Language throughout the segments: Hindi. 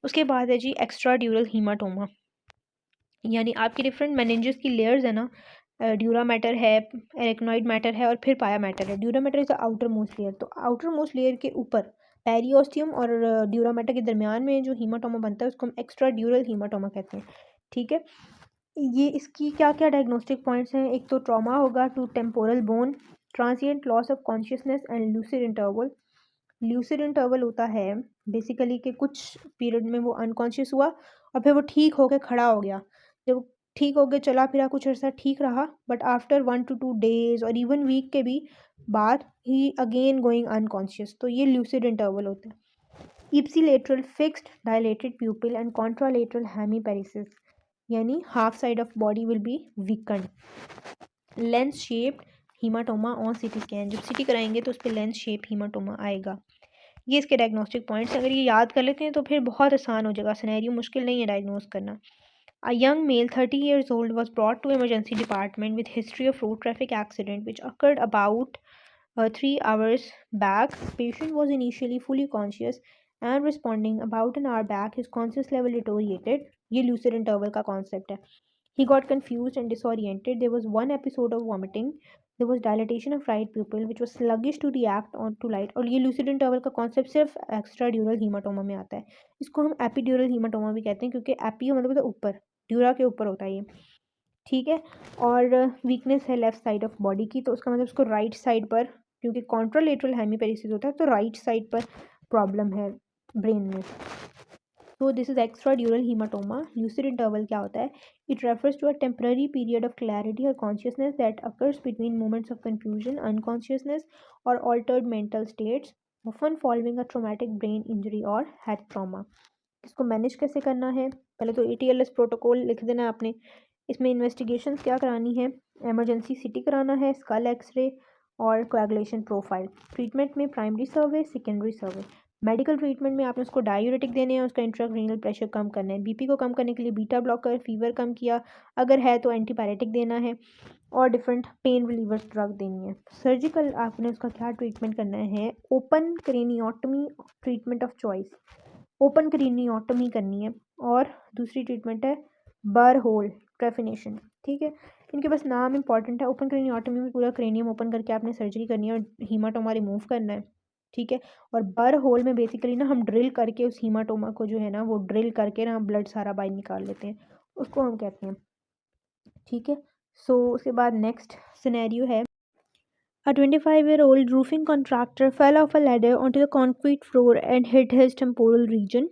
उसके बाद है जी एक्स्ट्रा ड्यूरल हीमाटोमा, यानी आपकी डिफरेंट मेनिंजेस की लेयर्स है ना, ड्यूरा मैटर है, एरेक्नोइड मैटर है और फिर पाया मैटर है। Dura mater is the outer most layer, तो आउटर मोस्ट लेयर के ऊपर पेरियोस्टियम और ड्यूरा मैटर के दरमियान में जो हीमाटोमा बनता है उसको हम एक्स्ट्रा ड्यूरल हीमाटोमा कहते हैं। ठीक है, ये इसकी क्या क्या डायग्नोस्टिक पॉइंट्स हैं? एक तो ट्रॉमा होगा to temporal bone, transient loss of consciousness and lucid interval. Lucid interval होता है बेसिकली कि कुछ पीरियड में वो अनकॉन्शियस हुआ और फिर वो ठीक होकर खड़ा हो गया। जब ठीक हो गया, चला फिरा कुछ अर्सा ठीक रहा, बट आफ्टर 1 to 2 days और इवन वीक के भी बाद ही अगेन गोइंग अनकॉन्शियस, तो ये ल्यूसिड इंटरवल होता है। Ipsilateral fixed dilated pupil and contralateral hemiparesis, यानी half side of body will be weaken. Lens shaped hematoma on CT scan, जब सीटी कराएंगे तो उस पर लेंस शेप हीमाटोमा आएगा। ये इसके डायग्नोस्टिक पॉइंट्स, अगर ये याद कर लेते हैं तो फिर बहुत आसान हो जाएगा, सिनेरियो मुश्किल नहीं है डायग्नोस करना। A young male 30 years old was brought to emergency department with history of road traffic accident which occurred about 3 hours back. Patient was initially fully conscious and responding. About an hour back his conscious level deteriorated. ये lucid interval का concept है। He got confused and disoriented. There was one episode of vomiting. There was dilatation of right pupil which was sluggish to react on to light. और ये lucid interval का concept सिर्फ extradural hematoma में आता है। इसको हम epidural hematoma भी कहते हैं क्योंकि epi मतलब होता है ऊपर, ड्यूरा के ऊपर होता है ये। ठीक है, और वीकनेस है लेफ्ट साइड ऑफ बॉडी की, तो उसका मतलब उसको राइट साइड पर, क्योंकि कॉन्ट्रालेटरल हेमीपेरिसिस होता है तो राइट साइड पर प्रॉब्लम है ब्रेन में। तो this is extradural hematoma. Lucid interval क्या होता है? It refers to a temporary period of clarity और consciousness that occurs between moments of confusion, unconsciousness और altered mental states, often following a traumatic brain injury और हेड ट्रॉमा। इसको मैनेज कैसे करना है? पहले तो ATLS प्रोटोकॉल लिख देना है आपने। इसमें इन्वेस्टिगेशंस क्या करानी है? एमरजेंसी CT कराना है, स्कल एक्सरे और कोएगुलेशन प्रोफाइल। ट्रीटमेंट में प्राइमरी सर्वे, सेकेंडरी सर्वे। मेडिकल ट्रीटमेंट में आपने उसको डायूरेटिक देने हैं, उसका इंट्राक्रेनियल प्रेशर कम करना है, BP को कम करने के लिए बीटा ब्लॉकर, फीवर कम किया अगर है तो एंटीपायरेटिक देना है और डिफरेंट पेन रिलीवर्स ड्रग देनी है। सर्जिकल आपने उसका क्या ट्रीटमेंट करना है? Open craniotomy treatment of choice, open craniotomy करनी है। और दूसरी ट्रीटमेंट है बर होल ट्रेफिनेशन। ठीक है, इनके बस नाम इंपॉर्टेंट है। ओपन क्रेनियोटमी में पूरा क्रेनियम ओपन करके आपने सर्जरी करनी है और हीमाटोमा रिमूव करना है। ठीक है, और बर होल में बेसिकली ना हम ड्रिल करके उस हीमाटोमा को जो है ना वो ड्रिल करके ना ब्लड सारा बाहर निकाल लेते हैं, उसको हम कहते हैं। ठीक है, सो उसके बाद नेक्स्ट सिनेरियो है, a 25-year-old roofing contractor fell off a ladder onto the concrete floor and hit his temporal region.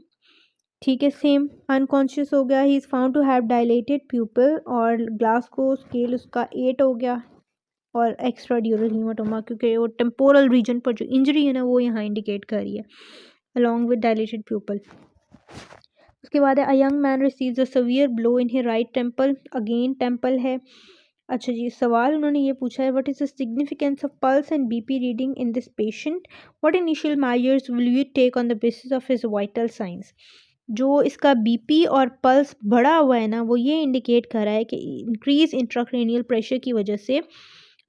ठीक है, सेम अनकॉन्शियस हो गया। He is found to have dilated pupil और ग्लास को स्केल उसका 8 हो गया और एक्स्ट्रा ड्यूरल हीमाटोमा, क्योंकि वो टेम्पोरल रीजन पर जो इंजरी है ना वो यहाँ इंडिकेट कर रही है अलॉन्ग विद डायलेटेड प्यूपिल। उसके बाद है, a young man receives a severe blow in he right temple, again temple है। अच्छा जी, सवाल उन्होंने ये पूछा है, what is the significance of pulse and BP reading in this patient, what initial measures will you take on the basis of his vital signs. जो इसका BP और पल्स बढ़ा हुआ है ना वो ये इंडिकेट कर रहा है कि इंक्रीज इंट्राक्रेनियल प्रेशर की वजह से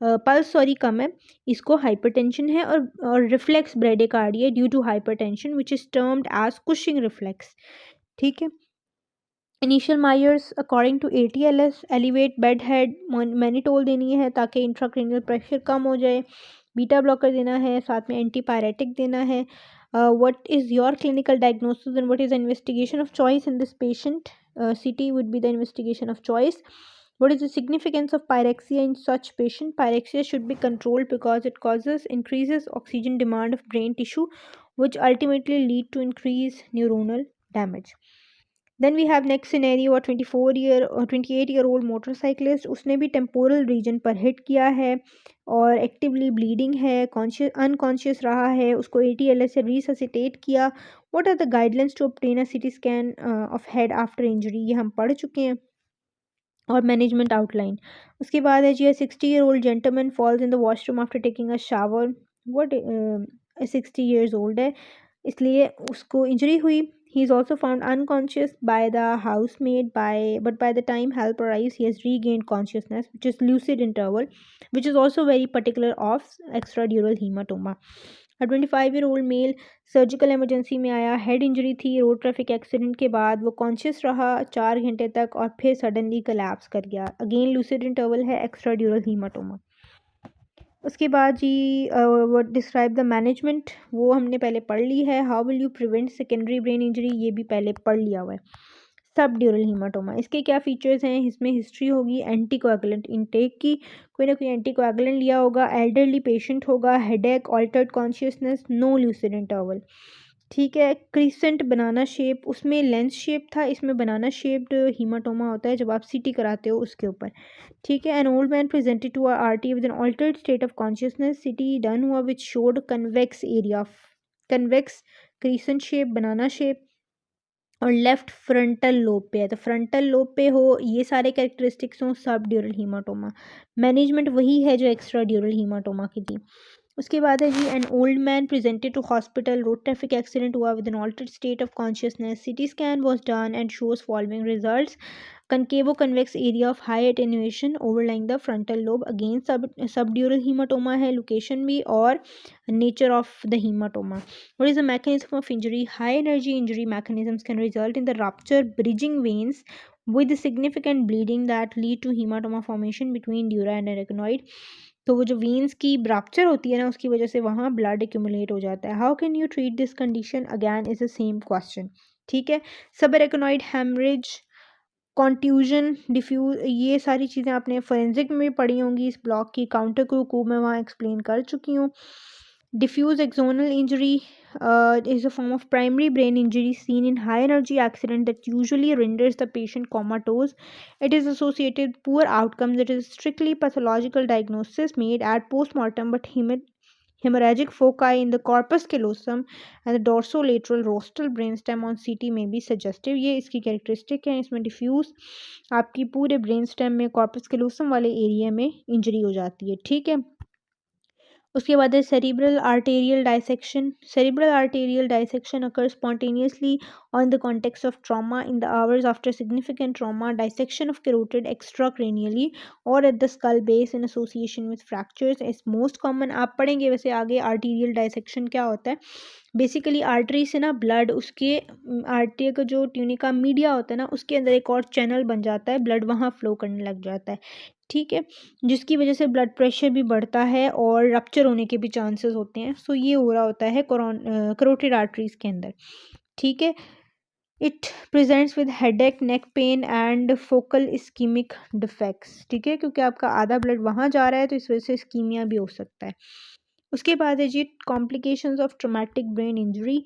पल्स कम है, इसको हाइपरटेंशन है और reflex bradycardia due to hypertension which is termed as Cushing reflex. ठीक है, initial measures according to ATLS elevate bed head, mannitol देनी है ताकि इंट्राक्रेनियल प्रेशर कम हो जाए, बीटा ब्लॉकर देना है, साथ में एंटीपायरेटिक देना है। What is your clinical diagnosis and what is the investigation of choice in this patient? CT would be the investigation of choice. What is the significance of pyrexia in such patient? Pyrexia should be controlled because it increases oxygen demand of brain tissue, which ultimately lead to increased neuronal damage. Then we have next scenario, 28-year-old motorcyclist, उसने भी टेम्पोरल रीजन पर हिट किया है और एक्टिवली ब्लीडिंग है, अनकॉन्शियस रहा है, उसको ATLS से रिससिटेट किया। What are the guidelines to obtain a CT scan of head after injury, ये हम पढ़ चुके हैं। और मैनेजमेंट आउटलाइन। उसके बाद है जी, 60-year-old gentleman falls in the washroom after taking a shower. What 60 years old है इसलिए उसको इंजरी हुई। He is also found unconscious by the housemaid but by the time help arrives he has regained consciousness, which is lucid interval, which is also very particular of extradural hematoma. A 25-year-old male surgical emergency में आया, हेड इंजरी थी रोड ट्रैफिक एक्सीडेंट के बाद, वो कॉन्शियस रहा 4 घंटे तक और फिर सडनली कोलैप्स कर गया। अगेन लूसिड इंटरवल है, एक्स्ट्रा ड्यूरल हीमाटोमा। उसके बाद जी वो डिस्क्राइब द मैनेजमेंट, वो हमने पहले पढ़ ली है। How will you prevent secondary brain injury, ये भी पहले पढ़ लिया हुआ है। सब ड्यूरल हीमाटोमा, इसके क्या फीचर्स हैं, इसमें हिस्ट्री होगी एंटीकोएगुलेंट इंटेक की, कोई ना कोई एंटीकोएगुलेंट लिया होगा, एल्डरली पेशेंट होगा, headache, altered consciousness, no lucid interval. ठीक है। क्रिसेंट बनाना शेप, उसमें लेंस शेप था, इसमें बनाना शेप्ड हीमाटोमा होता है जब आप सीटी कराते हो उसके ऊपर। ठीक है। An old man presented to RT with an altered state of consciousness, CT done हुआ which showed convex area, convex crescent shape, banana shape, और लेफ्ट फ्रंटल लोब पे है, तो फ्रंटल लोब पे हो, ये सारे कैरेक्टरिस्टिक्स हों, सब ड्यूरल हीमाटोमा। मैनेजमेंट वही है जो एक्स्ट्रा ड्यूरल हीमाटोमा की थी। उसके बाद है जी, an old man presented to hospital, road traffic accident हुआ with an altered state of consciousness, CT scan was done and shows following results, concavo convex area of high attenuation overlying the frontal lobe, again subdural hematoma है, location भी और nature of the hematoma. What is the mechanism of injury? High energy injury mechanisms can result in the rupture bridging veins with significant bleeding that lead to hematoma formation between dura and arachnoid. तो वो जो वेन्स की रप्चर होती है ना, उसकी वजह से वहाँ ब्लड एक्यूमुलेट हो जाता है। How can you treat this condition, again is the same question. ठीक है। सब एरेक्नोइड हेमरेज, कॉन्ट्यूजन, डिफ्यूज, ये सारी चीज़ें आपने फोरेंसिक में भी पढ़ी होंगी। इस ब्लॉक की काउंटर को मैं वहाँ एक्सप्लेन कर चुकी हूँ। Diffuse axonal injury is a form of primary brain injury seen in high energy accident that usually renders the patient comatose. It is associated with poor outcomes. It is strictly pathological diagnosis made at postmortem, but hemorrhagic foci in the corpus callosum and the dorsolateral rostral brainstem on CT may be suggestive. ये इसकी कैरेक्टरिस्टिक है। इसमें डिफ्यूज आपकी पूरे ब्रेन स्टेम में कॉर्पस कैलोसम वाले एरिया में इंजरी हो जाती है। ठीक है। उसके बाद है cerebral arterial dissection. Cerebral arterial dissection occurs spontaneously on the context of trauma in the hours after significant trauma. Dissection of carotid extracranially or at the skull base in association with fractures is most common. आप पढ़ेंगे वैसे आगे आर्टेरियल डाइसेक्शन क्या होता है। बेसिकली आर्टरी से ना ब्लड उसके आर्टरी का जो ट्यूनिका मीडिया होता है ना, उसके अंदर एक और चैनल बन जाता है, ब्लड वहाँ फ्लो करने लग जाता है। ठीक है। जिसकी वजह से ब्लड प्रेशर भी बढ़ता है और रप्चर होने के भी चांसेस होते हैं। सो ये हो रहा होता है करोटिड आर्टरीज के अंदर। ठीक है। It presents with headache, neck pain and focal ischaemic defects. ठीक है, क्योंकि आपका आधा ब्लड वहाँ जा रहा है तो इस वजह से इस्कीमिया भी हो सकता है। उसके बाद है जी complications of traumatic brain injury,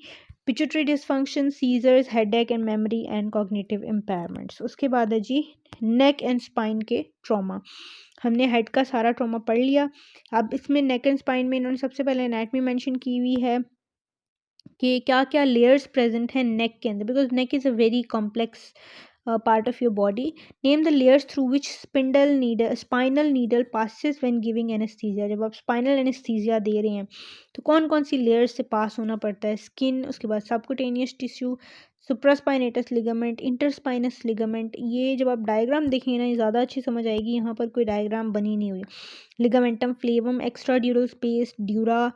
pituitary dysfunction, seizures, headache and memory and cognitive impairments. उसके बाद है जी नेक एंड स्पाइन के ट्रॉमा। हमने हेड का सारा ट्रॉमा पढ़ लिया। अब इसमें नेक एंड स्पाइन में इन्होंने सबसे पहले एनाटमी मेंशन की हुई है कि क्या क्या लेयर्स प्रेजेंट हैं नेक के अंदर, because neck is a very complex part of your body. Name the layers through which spinal needle passes when giving anesthesia. जब आप spinal anesthesia दे रहे हैं तो कौन कौन सी layers से पास होना पड़ता है। स्किन, उसके बाद subcutaneous tissue, supraspinatus ligament, interspinous ligament। ये जब आप डायग्राम देखेंगे ना, ये ज़्यादा अच्छी समझ आएगी। यहाँ पर कोई डायग्राम बनी नहीं हुई। Ligamentum flavum, extradural space, dura,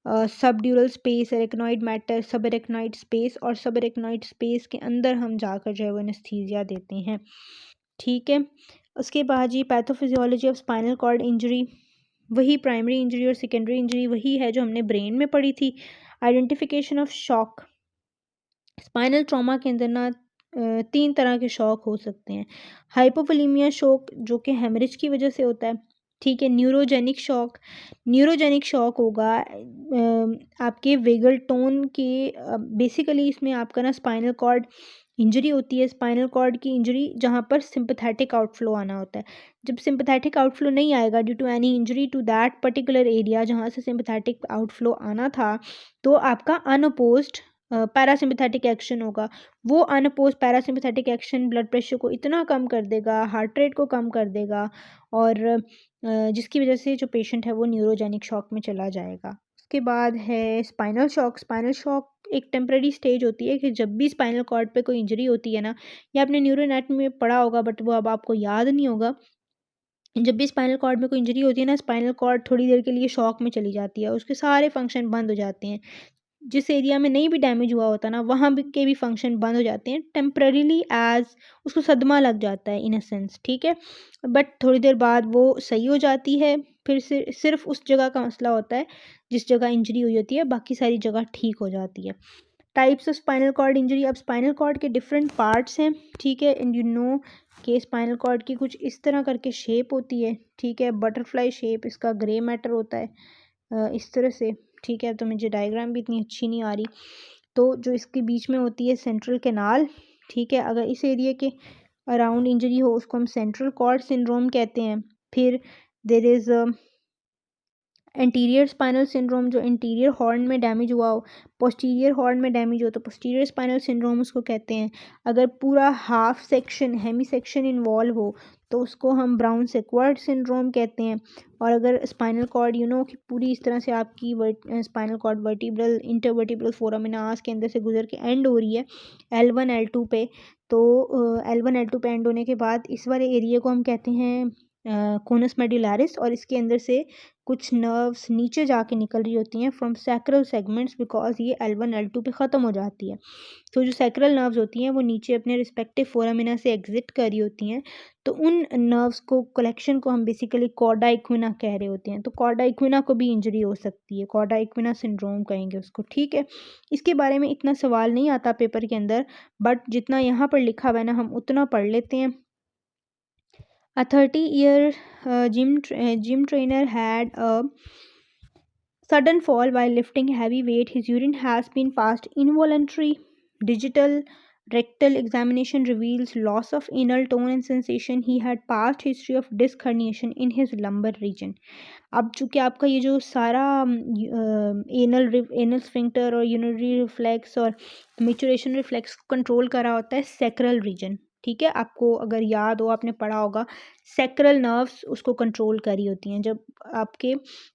subdural space, arachnoid matter, subarachnoid space, और सब एरेक्नॉइड स्पेस के अंदर हम जाकर जो है वो एनेस्थीसिया देते हैं। ठीक है। उसके बाद जी pathophysiology of spinal cord injury, वही प्राइमरी इंजरी और सेकेंडरी इंजरी वही है जो हमने ब्रेन में पढ़ी थी। Identification of shock, spinal trauma के अंदर ना 3 तरह के शॉक हो सकते हैं। हाइपोवोलीमिया शॉक जो कि हेमरेज की वजह से होता है। ठीक है। न्यूरोजेनिक शॉक, न्यूरोजेनिक शॉक होगा आपके वेगल टोन के, बेसिकली इसमें आपका ना स्पाइनल कॉर्ड इंजरी होती है। स्पाइनल कॉर्ड की इंजरी जहाँ पर सिंपथेटिक आउटफ्लो आना होता है। जब सिंपथेटिक आउटफ्लो नहीं आएगा due to any injury to that particular area जहाँ से सिंपथेटिक आउटफ्लो आना था, तो आपका अनअपोज्ड पैरासिम्पथेटिक एक्शन होगा। वो unopposed parasympathetic action blood pressure को इतना कम कर देगा, हार्ट रेट को कम कर देगा, और जिसकी वजह से जो पेशेंट है वो न्यूरोजेनिक शॉक में चला जाएगा। उसके बाद है स्पाइनल शॉक। स्पाइनल शॉक एक टेम्परेरी स्टेज होती है कि जब भी स्पाइनल कॉर्ड पे कोई इंजरी होती है ना, या आपने न्यूरो एनाटमी में पढ़ा होगा बट वो अब आपको याद नहीं होगा, जब भी स्पाइनल कॉर्ड में कोई इंजरी होती है ना, स्पाइनल कॉर्ड थोड़ी देर के लिए शॉक में चली जाती है, उसके सारे फंक्शन बंद हो जाते हैं। जिस एरिया में नहीं भी डैमेज हुआ होता ना, वहाँ भी के भी फंक्शन बंद हो जाते हैं टेम्पररीली, एज उसको सदमा लग जाता है इन अ सेंस, ठीक है। बट थोड़ी देर बाद वो सही हो जाती है। फिर से सिर्फ उस जगह का मसला होता है जिस जगह इंजरी हुई होती है, बाकी सारी जगह ठीक हो जाती है। Types of spinal cord injury. अब स्पाइनल कॉर्ड के डिफरेंट पार्ट्स हैं, ठीक है, एंड यू नो कि स्पाइनल कॉर्ड की कुछ इस तरह करके शेप होती है, ठीक है, बटरफ्लाई शेप, इसका ग्रे मैटर होता है इस तरह से, ठीक है। तो मुझे डायग्राम भी इतनी अच्छी नहीं आ रही। तो जो इसके बीच में होती है सेंट्रल कैनाल, ठीक है, अगर इस एरिया के अराउंड इंजरी हो उसको हम सेंट्रल कॉर्ड सिंड्रोम कहते हैं। फिर there is anterior spinal syndrome, जो इंटीरियर हॉर्न में डैमेज हुआ हो, पोस्टीरियर हॉर्न में डैमेज हो तो पोस्टीरियर स्पाइनल सिंड्रोम उसको कहते हैं। अगर पूरा half section hemi section involve हो तो उसको हम ब्राउन सेक्वार्ड सिंड्रोम कहते हैं। और अगर स्पाइनल कॉर्ड कि पूरी इस तरह से आपकी स्पाइनल कॉर्ड वर्टिब्रल इंटरवर्टिब्रल फोरामिनास के अंदर से गुजर के एंड हो रही है L1 L2 पे, तो L1 L2 पे एंड होने के बाद इस वाले एरिया को हम कहते हैं कोनस मेडुलैरिस, और इसके अंदर से कुछ नर्व्स नीचे जाके निकल रही होती हैं फ्रॉम सैक्रल सेगमेंट्स, बिकॉज ये L1 L2 पे ख़त्म हो जाती है। तो जो सैक्रल नर्व्स होती हैं वो नीचे अपने रिस्पेक्टिव फोरामिना से एग्जिट कर रही होती हैं, तो उन नर्व्स को कलेक्शन को हम बेसिकली कॉर्डा इक्विना कह रहे होते हैं। तो कॉर्डा इक्विना को भी इंजरी हो सकती है, कॉर्डा इक्विना सिंड्रोम कहेंगे उसको, ठीक है। इसके बारे में इतना सवाल नहीं आता पेपर के अंदर, बट जितना यहाँ पर लिखा हुआ है ना हम उतना पढ़ लेते हैं। A 30-year gym trainer had a sudden fall while lifting heavy weight. His urine has been passed involuntary. Digital rectal examination reveals loss of anal tone and sensation. He had past history of disc herniation in his lumbar region. अब चूंकि आपका ये जो सारा एनल स्फिंक्टर और यूरिनरी रिफ्लेक्स और मेचुरेशन रिफ्लेक्स को कंट्रोल करा होता है सैक्रल रीजन, ठीक है। आपको अगर याद हो, आपने पढ़ा होगा, सैक्रल नर्व्स उसको कंट्रोल करी होती हैं। जब आपके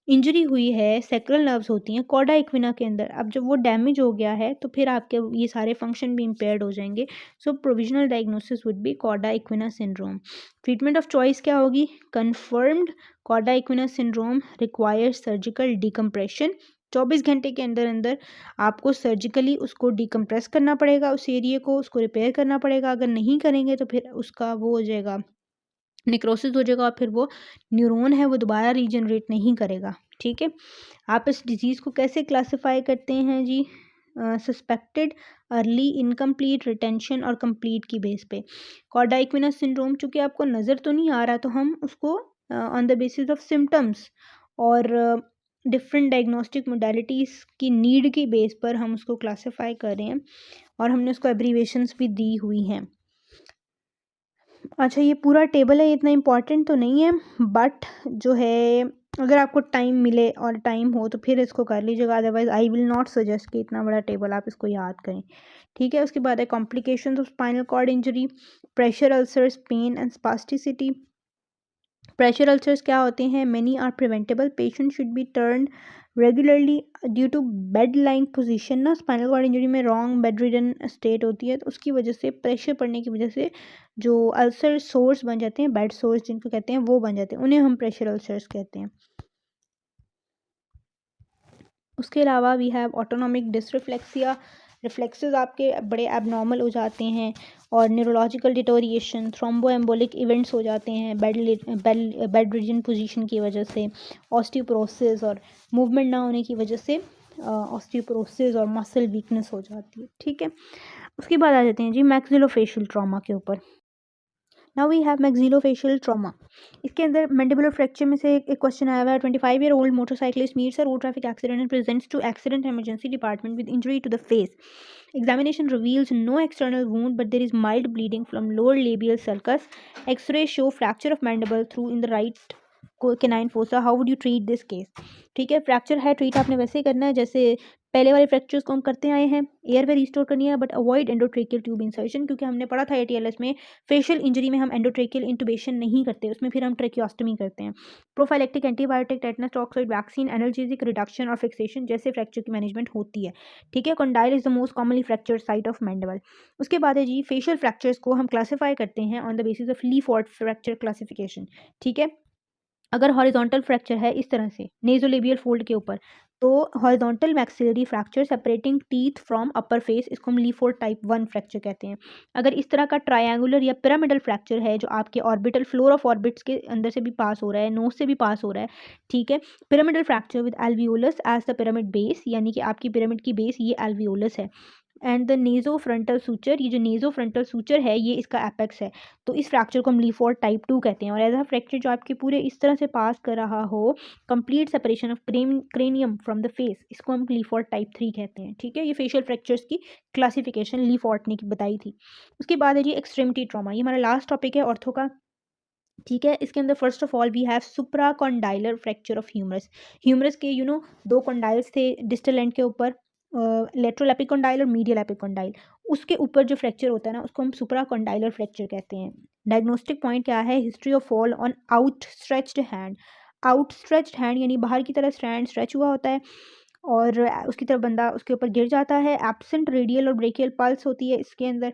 इंजरी हुई है सैक्रल नर्व्स होती हैं कॉर्डा इक्विना के अंदर, अब जब वो डैमेज हो गया है तो फिर आपके ये सारे फंक्शन भी इम्पेयर्ड हो जाएंगे। So provisional diagnosis would be cauda equina syndrome. Treatment of choice क्या होगी? Confirmed cauda equina syndrome requires surgical decompression. 24 घंटे के अंदर अंदर आपको सर्जिकली उसको डिकम्प्रेस करना पड़ेगा, उस एरिया को, उसको रिपेयर करना पड़ेगा। अगर नहीं करेंगे तो फिर उसका वो हो जाएगा, नेक्रोसिस हो जाएगा, और फिर वो न्यूरॉन है वो दोबारा रीजनरेट नहीं करेगा, ठीक है। आप इस डिजीज़ को कैसे क्लासिफाई करते हैं जी? सस्पेक्टेड, अर्ली, इनकम्प्लीट, रिटेंशन और कंप्लीट की बेस पे। कॉर्डा इक्विना सिंड्रोम चूँकि आपको नज़र तो नहीं आ रहा, तो हम उसको on the basis of symptoms और डिफरेंट डायग्नोस्टिक मोडालिटीज़ की नीड की बेस पर हम उसको क्लासिफाई कर रहे हैं, और हमने उसको एब्रीवेशंस भी दी हुई हैं। अच्छा, ये पूरा टेबल है, इतना इम्पॉर्टेंट तो नहीं है, बट जो है अगर आपको टाइम मिले और टाइम हो तो फिर इसको कर लीजिएगा, otherwise I will not suggest कि इतना बड़ा टेबल आप इसको याद करें, ठीक है। उसके बाद है complications of spinal cord injury, pressure ulcers, pain and spasticity. Pressure ulcers क्या होते हैं? Many are preventable, patient should be turn regularly due to bed line position ना, स्पाइनल कॉर्ड इंजरी में रॉन्ग बेड रिडन स्टेट होती है, तो उसकी वजह से प्रेशर पड़ने की वजह से जो अल्सर सोर्स बन जाते हैं, बेड सोर्स जिनको कहते हैं, वो बन जाते हैं, उन्हें हम प्रेशर अल्सर्स कहते हैं। उसके अलावा we have autonomic dysreflexia, reflexes आपके बड़े एबनॉर्मल हो जाते हैं, और न्यूरोलॉजिकल डिटोरिएशन, थ्रोम्बोएम्बोलिक इवेंट्स हो जाते हैं बेड रिजन पोजीशन की वजह से, ऑस्टियोपोरोसिस और मूवमेंट ना होने की वजह से ऑस्टियोपोरोसिस और मसल वीकनेस हो जाती है, ठीक है। उसके बाद आ जाते हैं जी मैक्सिलोफेशियल ट्रॉमा के ऊपर। Now we have maxillofacial trauma. इसके अंदर मैंडिबुलर फ्रैक्चर में से एक क्वेश्चन आया हुआ है। 25-year-old motorcyclist meets a road traffic accident and presents to accident emergency department with injury to the face. Examination reveals no external wound, but there is mild bleeding from lower labial sulcus. X-rays show fracture of mandible through in the right canine fossa. How would you treat this case? ठीक है, फ्रैक्चर है, ट्रीट आपने वैसे ही करना है जैसे पहले वाले फ्रैक्चर्स को हम करते आए हैं। एयरवे रिस्टोर करनी है, but avoid endotracheal tube insertion, क्योंकि हमने पढ़ा था ATLS में फेशियल इंजरी में हम एंडोट्रेकियल इंटुबेशन नहीं करते, उसमें फिर हम ट्रेकियोस्टमी करते हैं। Prophylactic, antibiotic, tetanus toxoid vaccine, analgesic, reduction और फिक्सेशन जैसे फ्रैक्चर की मैनेजमेंट होती है, ठीक है। Condyle is the most commonly fracture site of mandible. उसके बाद है जी फेशियल फ्रैक्चर्स को हम क्लासीफाई करते हैं on the basis of Le Fort fracture classification, ठीक है। अगर हॉरिजॉन्टल फ्रैक्चर है इस तरह से नेजोलेबियल फोल्ड के ऊपर, तो horizontal maxillary fracture separating teeth from upper face, इसको हम लीफोर्ड टाइप 1 फ्रैक्चर कहते हैं। अगर इस तरह का ट्रायंगुलर या पिरामिडल फ्रैक्चर है जो आपके ऑर्बिटल फ्लोर ऑफ ऑर्बिट्स के अंदर से भी पास हो रहा है, नोज से भी पास हो रहा है, ठीक है, pyramidal fracture with alveolus as the pyramid base, यानी कि आपकी पिरामिड की बेस ये एल्वियोलस है, and the naso frontal suture, ये जो नेजो फ्रंटल सूचर है ये इसका एपेक्स है, तो इस फ्रैक्चर को हम लीफोर्ड टाइप 2 कहते हैं। और ऐसा फ्रैक्चर जो आपके पूरे इस तरह से पास कर रहा हो, complete separation of cranium from the face, इसको हम लीफोर्ड टाइप 3 कहते हैं, ठीक है। ये फेशियल फ्रैक्चर्स की क्लासिफिकेशन लीफोर्ड ने की बताई थी। उसके बाद है जी एक्सट्रीमिटी ट्रॉमा, ये हमारा लास्ट टॉपिक है ऑर्थो का, ठीक है। इसके अंदर first of all we have supracondylar fracture of humerus. Humerus के दो कॉन्डाइल्स थे डिस्टल एंड के ऊपर, लेटरल एपिकॉन्डाइल और मीडियल एपिकॉन्डाइल, उसके ऊपर जो फ्रैक्चर होता है ना उसको हम सुप्राकॉन्डाइलर फ्रैक्चर कहते हैं। डायग्नोस्टिक पॉइंट क्या है? History of fall on outstretched hand. Outstretched hand यानी बाहर की तरफ हैंड स्ट्रेच हुआ होता है और उसकी तरफ बंदा उसके ऊपर गिर जाता है। एब्सेंट रेडियल और ब्रेकियल पल्स होती है इसके अंदर,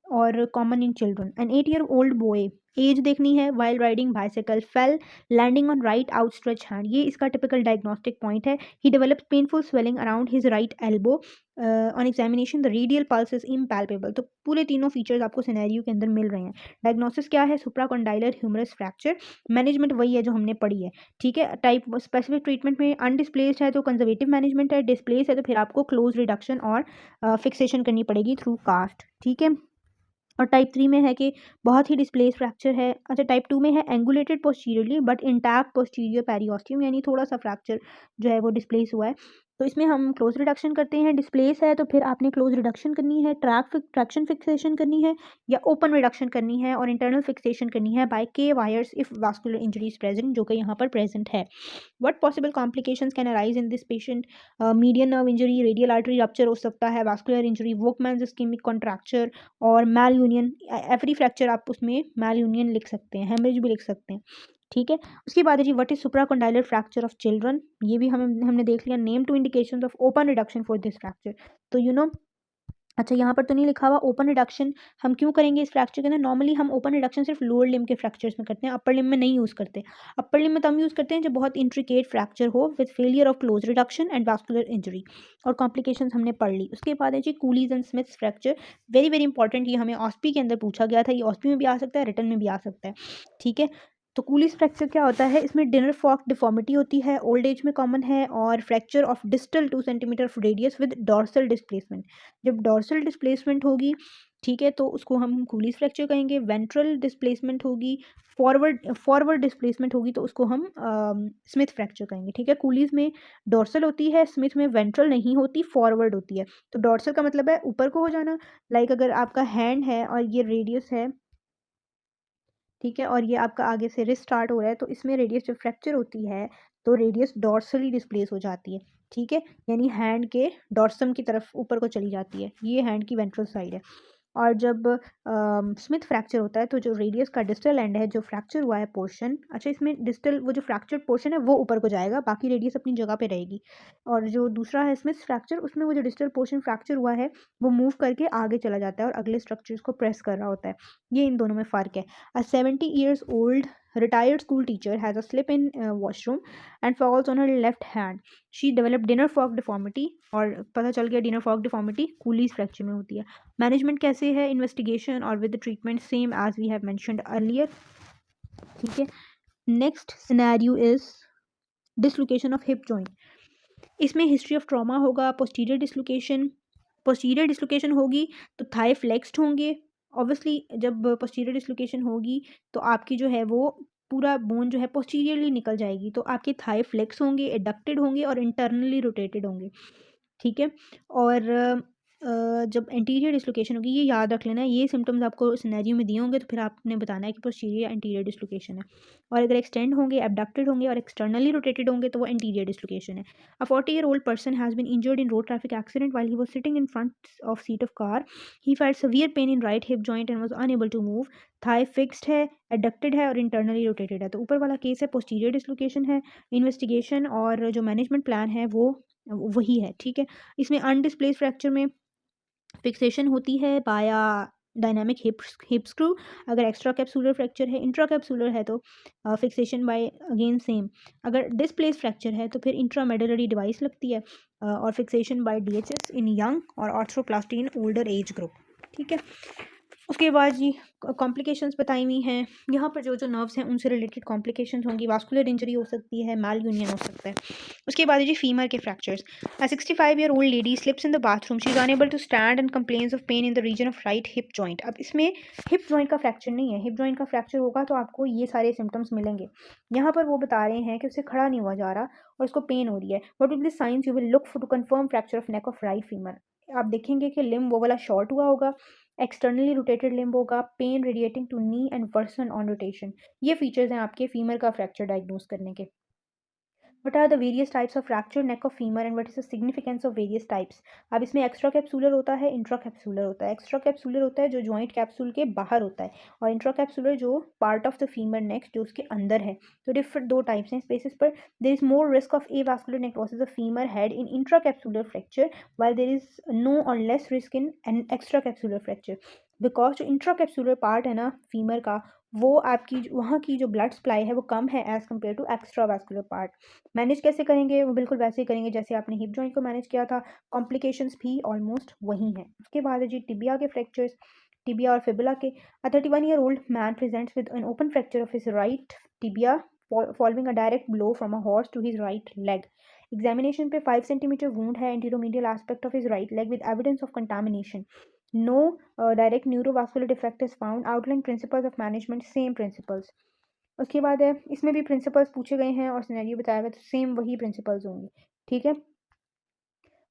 और common in children. An 8 year old boy, age देखनी है, while riding bicycle fell landing on right outstretch hand, ये इसका टिपिकल डायग्नोस्टिक पॉइंट है। He develops painful swelling around his right elbow, on examination the radial pulse is impalpable. तो पूरे तीनों फीचर्स आपको सिनेरियो के अंदर मिल रहे हैं। डायग्नोसिस क्या है? Supracondylar humerus fracture. मैनेजमेंट वही है जो हमने पढ़ी है, ठीक है। टाइप स्पेसिफिक ट्रीटमेंट में अनडिस्प्लेस्ड है तो कंजर्वेटिव मैनेजमेंट है, डिस्प्लेस है तो फिर आपको क्लोज रिडक्शन और फिक्सेशन करनी पड़ेगी थ्रू कास्ट, ठीक है। और टाइप 3 में है कि बहुत ही डिस्प्लेस फ्रैक्चर है। अच्छा, टाइप 2 में है angulated posteriorly but intact posterior periosteum, यानी थोड़ा सा फ्रैक्चर जो है वो डिस्प्लेस हुआ है, तो इसमें हम क्लोज रिडक्शन करते हैं। डिस्प्लेस है तो फिर आपने क्लोज रिडक्शन करनी है, ट्रैक्शन फिक्सेशन करनी है या ओपन रिडक्शन करनी है, और इंटरनल फिक्सेशन करनी है बाय के wires if vascular injury is present, जो कि यहाँ पर प्रेजेंट है। What possible complications can arise in this patient? Median nerve injury, radial artery rupture हो सकता है, वास्कुलर इंजरी, वोकमैन्स इस्केमिक कॉन्ट्रैक्चर और मैल यूनियन। एवरी फ्रैक्चर आप उसमें मैल यूनियन लिख सकते हैं, हेमरेज भी लिख सकते हैं, ठीक है। उसके बाद है जी what is supracondylar fracture of children, ये भी हमने देख लिया। Name two indications of open reduction for this fracture, तो अच्छा यहाँ पर तो नहीं लिखा हुआ ओपन रिडक्शन हम क्यों करेंगे इस फ्रैक्चर के अंदर। नॉर्मली हम ओपन रिडक्शन सिर्फ लोअर लिम के फ्रैक्चर्स में करते हैं, अपर लिम में नहीं यूज़ करते। अपर लिम में तब यूज़ करते हैं जब बहुत इंट्रिकेट फ्रैक्चर हो with failure of close reduction and vascular injury, और कॉम्प्लिकेशंस हमने पढ़ ली। उसके बाद है जी Colles and Smith's fracture, very very important, ये हमें ऑस्पी के अंदर पूछा गया था, ये ऑस्पी में भी आ सकता है, रिटर्न में भी आ सकता है, ठीक है। तो कूलीज फ्रैक्चर क्या होता है? इसमें डिनर फॉक डिफॉर्मिटी होती है, ओल्ड एज में कॉमन है, और fracture of distal 2 centimetre of radius with dorsal displacement. जब डॉर्सल डिस्प्लेसमेंट होगी, ठीक है, तो उसको हम कूलीज फ्रैक्चर कहेंगे। वेंट्रल डिस्प्लेसमेंट होगी, फॉरवर्ड डिस्प्लेसमेंट होगी तो उसको हम स्मिथ फ्रैक्चर कहेंगे, ठीक है। कूलीज में डॉर्सल होती है, स्मिथ में वेंट्रल नहीं होती, फॉरवर्ड होती है। तो डॉर्सल का मतलब है ऊपर को हो जाना, लाइक अगर आपका हैंड है और ये रेडियस है, ठीक है, और ये आपका आगे से रिस्ट स्टार्ट हो रहा है, तो इसमें रेडियस जब फ्रैक्चर होती है तो रेडियस डॉर्सली डिस्प्लेस हो जाती है, ठीक है, यानी हैंड के डॉर्सम की तरफ ऊपर को चली जाती है, ये हैंड की वेंट्रल साइड है। और जब स्मिथ फ्रैक्चर होता है तो जो रेडियस का डिस्टल एंड है, जो फ्रैक्चर हुआ है पोर्शन, अच्छा इसमें डिस्टल वो जो फ्रैक्चर्ड पोर्शन है वो ऊपर को जाएगा, बाकी रेडियस अपनी जगह पे रहेगी। और जो दूसरा है स्मिथ फ्रैक्चर, उसमें वो जो डिस्टल पोर्शन फ्रैक्चर हुआ है वो मूव करके आगे चला जाता है और अगले स्ट्रक्चर्स को प्रेस कर रहा होता है, ये इन दोनों में फ़र्क है। A 70 years old retired school teacher has a slip in washroom and falls on her left hand. She developed dinner fork deformity, और पता चल गया dinner fork deformity Colles fracture में होती है। मैनेजमेंट कैसे है? इन्वेस्टिगेशन और with treatment same as we have mentioned earlier, ठीक है। Next scenario is dislocation of hip joint. इसमें हिस्ट्री ऑफ ट्रॉमा होगा, पोस्टीरियर डिसलोकेशन होगी तो थाई फ्लेक्स्ड होंगे। ऑब्वियसली जब पोस्टीरियर डिसलोकेशन होगी तो आपकी जो है वो पूरा बोन जो है पोस्टीरियरली निकल जाएगी, तो आपके थाई फ्लेक्स होंगे, एडक्टेड होंगे और इंटरनली रोटेटेड होंगे, ठीक है। और जब एंटीरियर डिसलोकेशन होगी, ये याद रख लेना, ये सिम्टम्स आपको सिनेरियो में दिए होंगे तो फिर आपने बताना है कि पोस्टीरियर या एंटीरियर डिसलोकेशन है। और अगर एक्सटेंड होंगे, एबडक्टेड होंगे और एक्सटर्नली रोटेटेड होंगे तो वो एंटीरियर डिसलोकेशन है। A 40-year-old person has been injured in road traffic accident while he was sitting in front of seat of car. He felt severe pain in right hip joint and was unable to move. Thigh fixed है, adducted है और internally rotated है। तो ऊपर वाला केस है posterior dislocation है। इन्वेस्टिगेशन और जो मैनेजमेंट प्लान है वो वही है, ठीक है। इसमें अनडिस्प्लेस फ्रैक्चर में फिक्सेशन होती है बाया डायनामिक हिप स्क्रू। अगर एक्स्ट्रा कैप्सूलर फ्रैक्चर है, इंट्रा कैप्सूलर है तो फिक्सेशन बाय अगेन सेम। अगर डिस्प्लेस फ्रैक्चर है तो फिर इंट्रामेडुलरी डिवाइस लगती है और फिक्सेशन बाय डीएचएस इन यंग और ऑर्थ्रोप्लास्टी इन ओल्डर एज ग्रुप। ठीक है, उसके बाद जी कॉम्प्लिकेशंस बताई हुई हैं। यहाँ पर जो जो नर्व्स हैं उनसे रिलेटेड कॉम्प्लिकेशंस होंगी, वास्कुलर इंजरी हो सकती है, मैल यूनियन हो सकता है। उसके बाद है जी फीमर के fractures. A 65-year-old lady slips in the bathroom, she is unable to stand and complains of pain in the region of right hip joint. अब इसमें हिप जॉइंट का फ्रैक्चर नहीं है, हिप जॉइंट का फ्रैक्चर होगा तो आपको ये सारे सिम्टम्स मिलेंगे। यहाँ पर वो बता रहे हैं कि उसे खड़ा नहीं हुआ जा रहा और उसको पेन हो रही है। What will be the signs you will look for to confirm fracture of neck of right femur. आप देखेंगे कि लिम्ब वो वाला शॉर्ट हुआ होगा, एक्सटर्नली रोटेटेड लिम्ब होगा, pain radiating to knee and worse on rotation. ये फीचर्स हैं आपके फीमर का फ्रैक्चर डायग्नोस करने के। What are the various types of fracture neck of femur and what is the significance of various types? अब इसमें एक्स्ट्रा कैप्सूलर होता है, इंट्रा कैप्सूलर होता है। एक्स्ट्रा कैप्सूलर होता है जो जॉइंट कैप्सूल के बाहर होता है और इंट्रा कैप्सूलर जो पार्ट ऑफ द फीमर नेक जो उसके अंदर है। तो डिफरेंट दो टाइप्स हैं इस बेसिस पर। There is more risk of avascular necrosis of femur head in intracapsular fracture while there is no or less risk in an extracapsular fracture। Because जो इंट्राकैप्सूलर पार्ट है ना फीमर का, वो आपकी वहाँ की जो ब्लड सप्लाई है वो कम है as compare to extra vascular part. Manage कैसे करेंगे? वो बिल्कुल वैसे ही करेंगे जैसे आपने हिप जॉइंट को मैनेज किया था। कॉम्प्लिकेशंस भी ऑलमोस्ट वही हैं। उसके बाद है जी टिबिया के फ्रैक्चर्स, टिबिया और फिबुला के। A 31-year-old man presents with an open fracture of his right tibia following a direct blow from a horse to his right leg. Examination पे 5 सेंटीमीटर वूंड है anteromedial aspect of his right leg with evidence of contamination. No direct neurovascular defect is found. Outline principles of management same principles. उसके बाद है इसमें भी प्रिंसिपल्स पूछे गए हैं और सिनेरियो बताया हुआ है तो सेम वही प्रिंसिपल्स होंगे। ठीक है,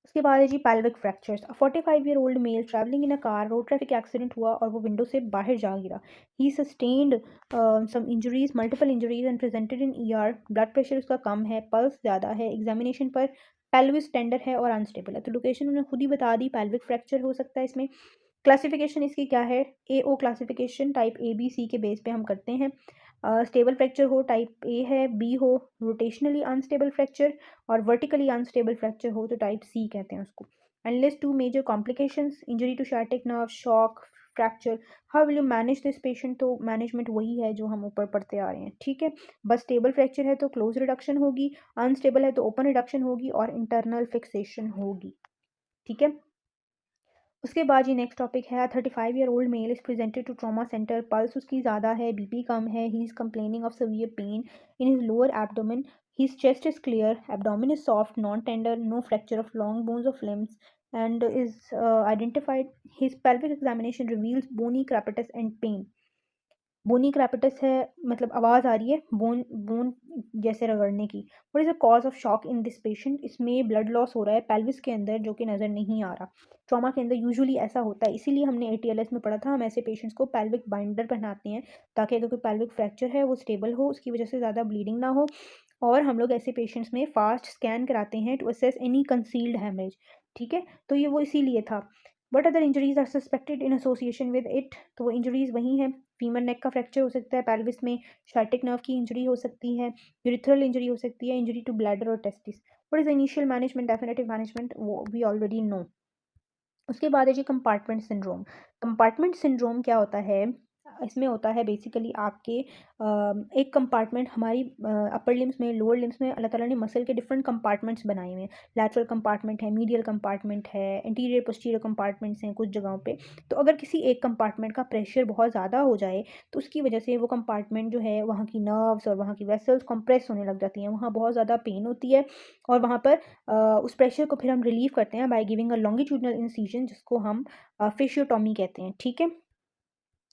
उसके बाद है जी pelvic fractures। A 45-year-old male travelling in a car, road traffic accident हुआ और वो विंडो से बाहर जा गिरा। He sustained some injuries, multiple injuries and presented in ER. Blood pressure उसका कम है, पल्स ज़्यादा है। एग्जामिनेशन पर पेल्विस टेंडर है और अनस्टेबल है। तो लोकेशन उन्होंने खुद ही बता दी, पेल्विक फ्रैक्चर हो सकता है इसमें। क्लासिफिकेशन इसकी क्या है? A O classification type A B C के बेस पे हम करते हैं। स्टेबल फ्रैक्चर हो टाइप ए है, बी हो रोटेशनली अनस्टेबल फ्रैक्चर और वर्टिकली अनस्टेबल फ्रैक्चर हो तो टाइप सी कहते हैं उसको। And list two major complications, injury to sciatic nerve, shock, fracture. How will you manage this patient? तो मैनेजमेंट वही है जो हम ऊपर पढ़ते आ रहे हैं। ठीक है, बस स्टेबल फ्रैक्चर है तो क्लोज रिडक्शन होगी, अनस्टेबल है तो ओपन रिडक्शन होगी और इंटरनल फिक्सेशन होगी। ठीक है, उसके बाद ये नेक्स्ट टॉपिक है 35-year-old male is presented to trauma centre. Pulse उसकी ज़्यादा है, बीपी कम है। He is complaining of severe pain in his lower abdomen. His chest is clear, abdomen is soft, non-tender, no fracture of long bones of limbs, and is identified. His pelvic examination reveals bony crepitus and pain. बोनी क्रैपिटस है मतलब आवाज़ आ रही है बोन बोन जैसे रगड़ने की। What is the cause of shock in this patient? इसमें ब्लड लॉस हो रहा है पेल्विस के अंदर जो कि नज़र नहीं आ रहा। ट्रॉमा के अंदर यूजुअली ऐसा होता है, इसीलिए हमने एटीएलएस में पढ़ा था हम ऐसे पेशेंट्स को पेल्विक बाइंडर पहनाते हैं ताकि अगर कोई पेल्विक फ्रैक्चर है वो स्टेबल हो, उसकी वजह से ज़्यादा ब्लीडिंग ना हो। और हम लोग ऐसे पेशेंट्स में फास्ट स्कैन कराते हैं to assess any concealed haemorrhage. ठीक है, तो ये वो इसीलिए था। What other injuries are suspected in association with it? तो वो इंजरीज वही हैं, फीमर नेक का फ्रैक्चर हो सकता है, पेल्विस में sciatic नर्व की इंजरी हो सकती है, यूरिथ्रल इंजरी हो सकती है, इंजरी टू ब्लैडर और testis. What is the initial management, definitive management? वो वी ऑलरेडी नो। उसके बाद है जी कंपार्टमेंट सिंड्रोम। कंपार्टमेंट सिंड्रोम क्या होता है? इसमें होता है बेसिकली आपके एक कंपार्टमेंट हमारी अपर लिम्स में, लोअर लिम्स में अल्लाह ताला ने मसल के डिफरेंट कंपार्टमेंट्स बनाए हुए हैं। लैटरल कंपार्टमेंट है, मीडियल कंपार्टमेंट है, इंटीरियर पोस्टीरियर कंपार्टमेंट्स हैं कुछ जगहों पे। तो अगर किसी एक कंपार्टमेंट का प्रेशर बहुत ज़्यादा हो जाए तो उसकी वजह से वो कंपार्टमेंट जो है वहाँ की नर्व्स और वहाँ की वेसल्स कंप्रेस होने लग जाती हैं, वहाँ बहुत ज़्यादा पेन होती है और वहाँ पर उस प्रेशर को फिर हम रिलीव करते हैं by giving a longitudinal incision जिसको हम फेशियोटॉमी कहते हैं। ठीक है,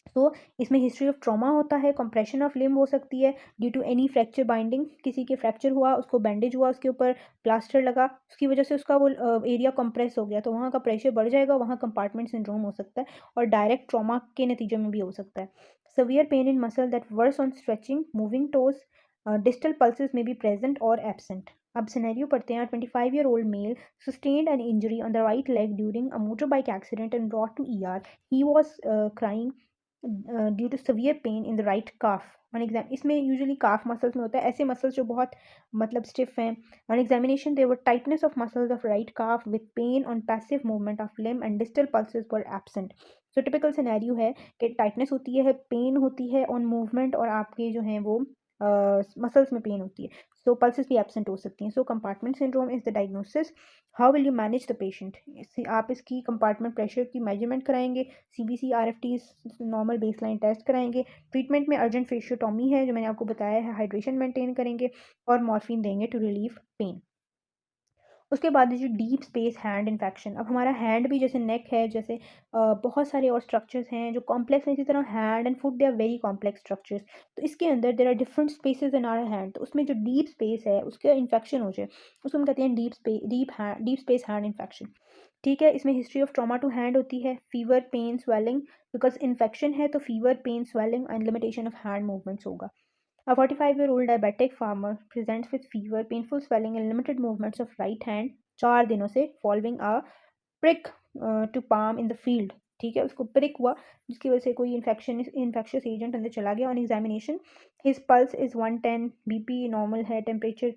तो इसमें हिस्ट्री ऑफ ट्रॉमा होता है, कंप्रेशन ऑफ लिम्ब हो सकती है due to any fracture binding. किसी के फ्रैक्चर हुआ, उसको बैंडेज हुआ, उसके ऊपर प्लास्टर लगा, उसकी वजह से उसका वो एरिया कंप्रेस हो गया तो वहाँ का प्रेशर बढ़ जाएगा, वहाँ कंपार्टमेंट सिंड्रोम हो सकता है और डायरेक्ट ट्रॉमा के नतीजे में भी हो सकता है। Severe pain in muscle that worse on stretching, moving toes, distal pulses may be present और एब्सेंट। अब सिनेरियो पढ़ते हैं। 25-year-old male sustained an injury on the right leg during a motorbike accident and brought to ER. He was crying due to severe pain in the right calf. On exam इसमें यूजुअली काफ मसल्स में होता है, ऐसे मसल्स जो बहुत मतलब स्टिफ हैं। On examination there were tightness of muscles of right calf with pain on passive movement of limb and distal pulses were absent. So typical scenario है कि टाइटनेस होती है, पेन होती है ऑन मूवमेंट और आपके जो हैं वो मसल्स में पेन होती है। सो पल्सेस भी एब्सेंट हो सकती हैं। So compartment syndrome is the diagnosis. How will you manage the patient? आप इसकी कंपार्टमेंट प्रेशर की मेजरमेंट कराएंगे, CBC RFT normal baseline test कराएंगे। ट्रीटमेंट में अर्जेंट फेशियोटॉमी है जो मैंने आपको बताया है, हाइड्रेशन मेंटेन करेंगे और मॉर्फिन देंगे टू रिलीव पेन। उसके बाद जो डीप स्पेस हैंड इन्फेक्शन, अब हमारा हैंड भी जैसे नेक है, जैसे बहुत सारे और स्ट्रक्चर्स हैं जो कॉम्प्लेक्स हैं, इसी तरह hand and foot they are very complex structures. तो इसके अंदर there are different spaces in our hand, तो उसमें जो डीप स्पेस है उसका इन्फेक्शन हो जाए उसको हम कहते हैं डीप स्पेस हैंड इन्फेक्शन। ठीक है, इसमें history of trauma to hand होती है, fever, pain, swelling, because infection है तो fever, pain, swelling and limitation of hand movements होगा। A 45-year-old diabetic farmer presents with fever, painful swelling, and limited movements of right hand 4 दिनों से following a prick to palm in the field। ठीक है, उसको prick हुआ जिसकी वजह से कोई infectious agent अंदर चला गया। On examination, his pulse is 110, BP normal है, temperature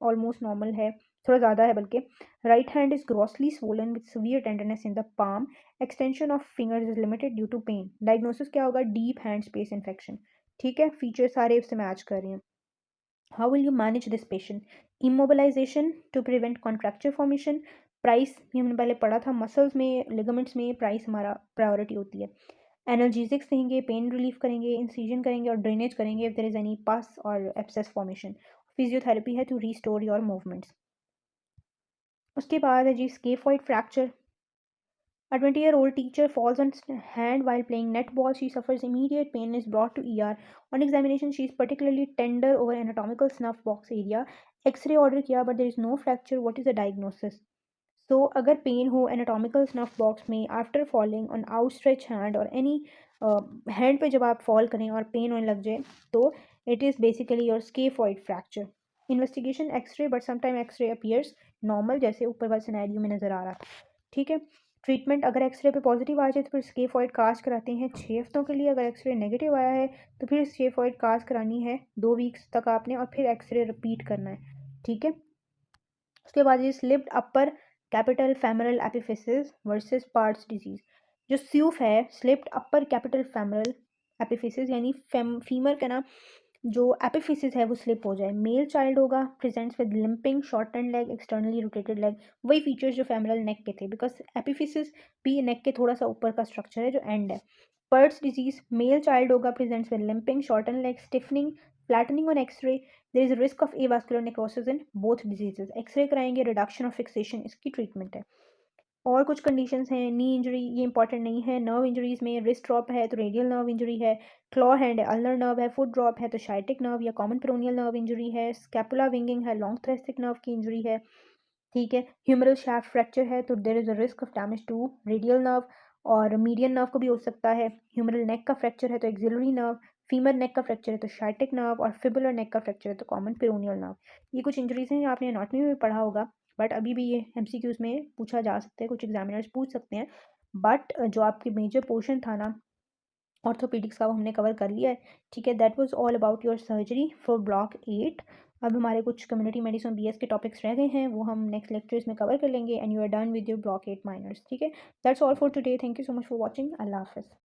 almost normal है, थोड़ा ज़्यादा है बल्कि। Right hand is grossly swollen with severe tenderness in the palm, extension of fingers is limited due to pain। Diagnosis क्या होगा? Deep hand space infection। ठीक है, फीचर सारे उससे मैच कर रहे हैं। How will you manage this patient? Immobilisation to prevent contracture formation. PRICE ये हमने पहले पढ़ा था, मसल्स में, लिगामेंट्स में प्राइस हमारा प्रायोरिटी होती है। एनाल्जेसिक्स देंगे, पेन रिलीफ करेंगे, इंसिजन करेंगे और ड्रेनेज करेंगे if there is any pus और एब्सेस फॉर्मेशन। फिजियोथेरेपी है टू रीस्टोर योर मूवमेंट्स। उसके बाद है जी scaphoid fracture. A 20-year-old teacher falls on hand while playing netball. She suffers immediate pain and is brought to ER. On examination, she is particularly tender over anatomical snuff box area. X-ray order किया but there is no fracture. What is the diagnosis? So अगर पेन हो anatomical snuff box में after falling on outstretched hand or any hand पे जब आप fall करें और पेन होने लग जाए तो it is basically your scaphoid fracture. Investigation X-ray but sometime X-ray appears normal जैसे ऊपर वाले सिनेरियो में नज़र आ रहा था। ठीक है, ट्रीटमेंट अगर एक्सरे पे पॉजिटिव आ जाए तो फिर स्केफॉइड कास्ट कराते हैं 6 हफ्तों के लिए। अगर एक्सरे नेगेटिव आया है तो फिर स्केफॉइड कास्ट करानी है 2 वीक्स तक आपने और फिर एक्सरे रिपीट करना है। ठीक है, उसके बाद ये slipped upper capital femoral epiphysis versus Perthes disease. जो स्यूफ है, slipped upper capital femoral epiphysis यानी फीमर का ना जो एपिफिसिस है वो स्लिप हो जाए। मेल चाइल्ड होगा, presents with limping, shorten leg, externally rotated leg, वही फीचर्स जो फेमरल नेक के थे, बिकॉज एपिफिसिस भी नेक के थोड़ा सा ऊपर का स्ट्रक्चर है जो एंड है। पर्ट्स डिजीज, मेल चाइल्ड होगा, presents with limping, shorten leg, stiffening, flattening on X-ray, there is risk of avascular necrosis in both diseases. X-ray कराएंगे, रिडक्शन ऑफ फिक्सेशन इसकी ट्रीटमेंट है। और कुछ कंडीशंस हैं, नी इंजरी ये इंपॉर्टेंट नहीं है। नर्व इंजरीज में रिस्ट ड्रॉप है तो रेडियल नर्व इंजरी है, क्लॉ हैंड है, अल्नर नर्व है, फुट ड्रॉप है तो शाइटिक नर्व या कॉमन पेरोनियल नर्व इंजरी है, स्कैपुला विंगिंग है, लॉन्ग थ्रेस्टिक नर्व की इंजरी है। ठीक है, ह्यूमरल शाफ्ट फ्रैक्चर है तो there is a risk of damage to radial nerve और मीडियन नर्व को भी हो सकता है। ह्यूमरल नेक का फ्रैक्चर है तो एक्सिलरी नर्व, फीमर नेक का फ्रैक्चर है तो शाइटिक नर्व और फिबुलर नेक का फ्रैक्चर है तो कॉमन पेरोनियल नर्व। ये कुछ इंजरीज हैं जो आपने एनाटॉमी में पढ़ा होगा, बट अभी भी ये MCQs में पूछा जा सकता है, कुछ एग्जामिनर्स पूछ सकते हैं। बट जो आपके मेजर पोर्शन था ना ऑर्थोपेडिक्स का वो हमने कवर कर लिया है। ठीक है, that was all about your surgery for block 8। अब हमारे कुछ कम्युनिटी मेडिसिन BS के टॉपिक्स रह गए हैं, वो हम नेक्स्ट लेक्चर्स में कवर कर लेंगे and you are done with your block 8 minors. ठीक है, that's all for today. Thank you so much for watching. अल्लाह हाफिज़।